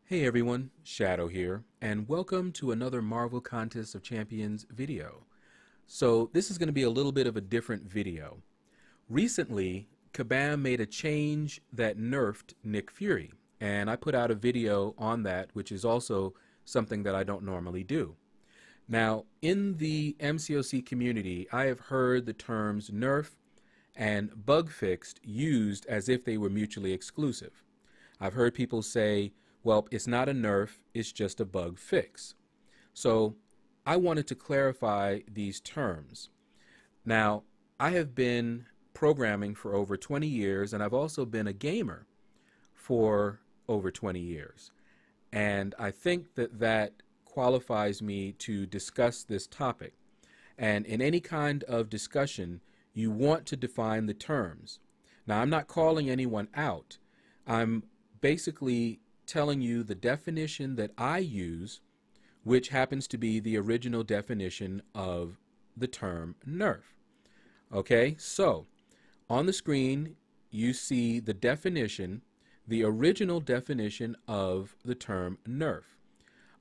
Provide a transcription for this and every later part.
Hey everyone, Shaedow here, and welcome to another Marvel Contest of Champions video. So this is going to be a little bit of a different video. Recently, Kabam made a change that nerfed Nick Fury, and I put out a video on that, which is also something that I don't normally do. Now, in the MCOC community, I have heard the terms nerf and bug fixed used as if they were mutually exclusive. I've heard people say, well, it's not a nerf, it's just a bug fix. So I wanted to clarify these terms. Now, I have been programming for over 20 years, and I've also been a gamer for over 20 years. And I think that that qualifies me to discuss this topic. And in any kind of discussion, you want to define the terms. Now, I'm not calling anyone out. I'm basically telling you the definition that I use, which happens to be the original definition of the term nerf. Okay, so on the screen you see the definition, the original definition of the term nerf.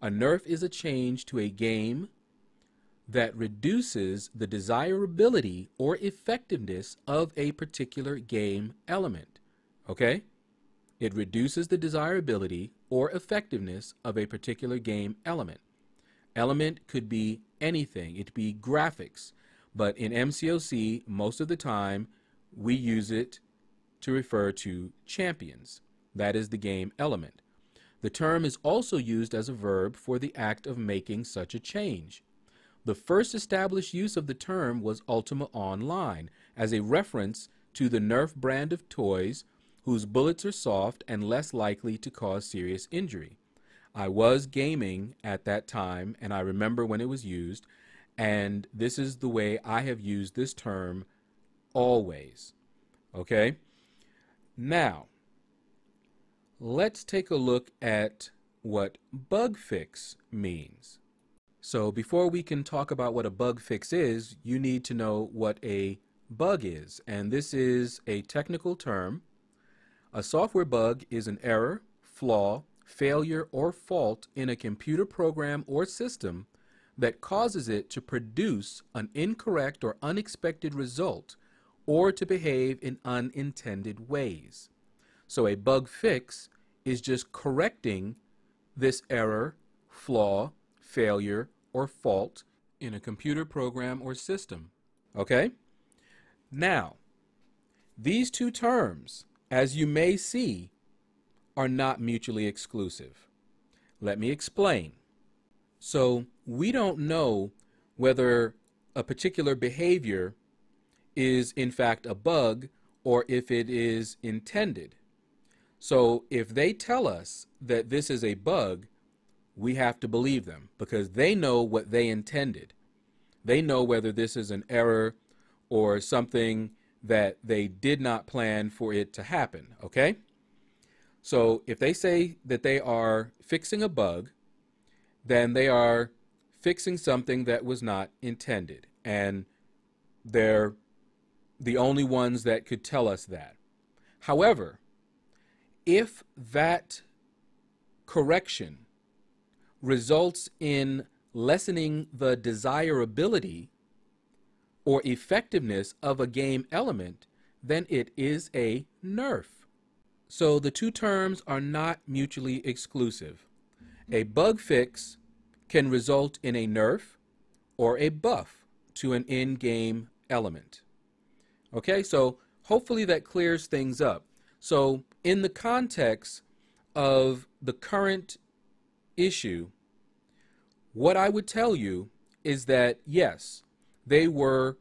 A nerf is a change to a game that reduces the desirability or effectiveness of a particular game element. Okay? It reduces the desirability or effectiveness of a particular game element. Element could be anything. It could be graphics. But in MCOC, most of the time, we use it to refer to champions. That is the game element. The term is also used as a verb for the act of making such a change. The first established use of the term was Ultima Online as a reference to the Nerf brand of toys whose bullets are soft and less likely to cause serious injury. I was gaming at that time, and I remember when it was used, and this is the way I have used this term always. Okay? Now, let's take a look at what bug fix means. So before we can talk about what a bug fix is, you need to know what a bug is, and this is a technical term. A software bug is an error, flaw, failure, or fault in a computer program or system that causes it to produce an incorrect or unexpected result or to behave in unintended ways. So a bug fix is just correcting this error, flaw, failure, or fault in a computer program or system. Okay? Now, these two terms, as you may see, are not mutually exclusive. Let me explain. So we don't know whether a particular behavior is in fact a bug or if it is intended. So if they tell us that this is a bug, we have to believe them because they know what they intended. They know whether this is an error or something that they did not plan for it to happen, okay? So if they say that they are fixing a bug, then they are fixing something that was not intended, and they're the only ones that could tell us that. However, if that correction results in lessening the desirability or effectiveness of a game element, then it is a nerf. So the two terms are not mutually exclusive. A bug fix can result in a nerf or a buff to an in-game element. Okay, so hopefully that clears things up. So in the context of the current issue, what I would tell you is that yes, they were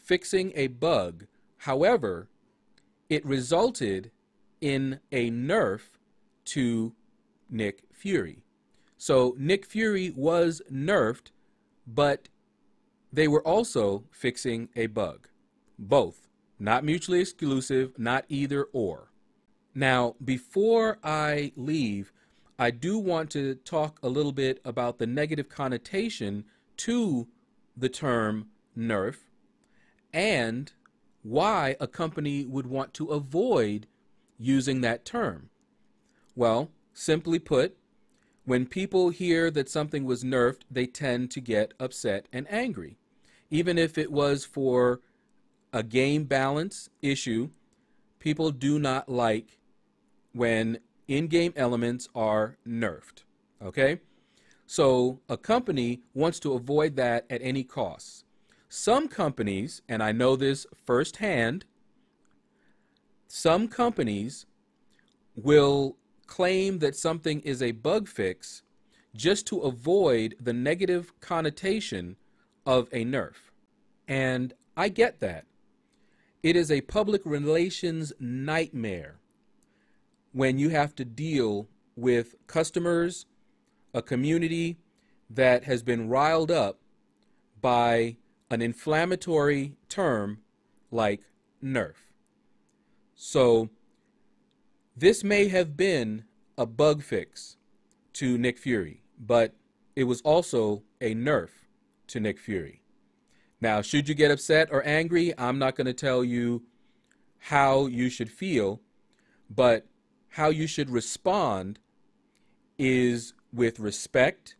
fixing a bug. However, it resulted in a nerf to Nick Fury. So Nick Fury was nerfed, but they were also fixing a bug. Both. Not mutually exclusive, not either or. Now, before I leave, I do want to talk a little bit about the negative connotation to the term nerf and why a company would want to avoid using that term. Well, simply put, when people hear that something was nerfed, they tend to get upset and angry. Even if it was for a game balance issue, people do not like when in-game elements are nerfed. Okay? So a company wants to avoid that at any cost. Some companies, and I know this firsthand, some companies will claim that something is a bug fix just to avoid the negative connotation of a nerf. And I get that. It is a public relations nightmare when you have to deal with customers, a community that has been riled up by an inflammatory term like nerf. So this may have been a bug fix to Nick Fury, but it was also a nerf to Nick Fury. Now, should you get upset or angry, I'm not going to tell you how you should feel, but how you should respond is with respect,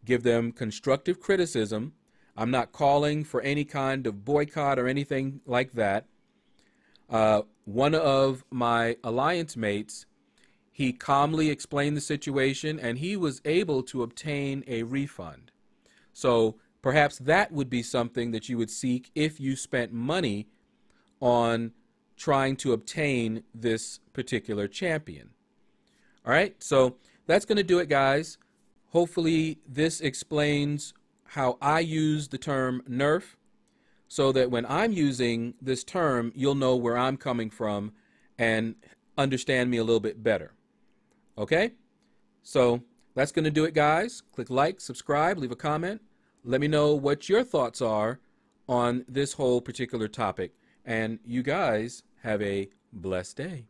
give them constructive criticism. I'm not calling for any kind of boycott or anything like that. One of my alliance mates, he calmly explained the situation and he was able to obtain a refund. So perhaps that would be something that you would seek if you spent money on trying to obtain this particular champion. All right, so that's going to do it, guys. Hopefully this explains how I use the term nerf, so that when I'm using this term, you'll know where I'm coming from and understand me a little bit better. Okay? So that's going to do it, guys. Click like, subscribe, leave a comment. Let me know what your thoughts are on this whole particular topic. And you guys have a blessed day.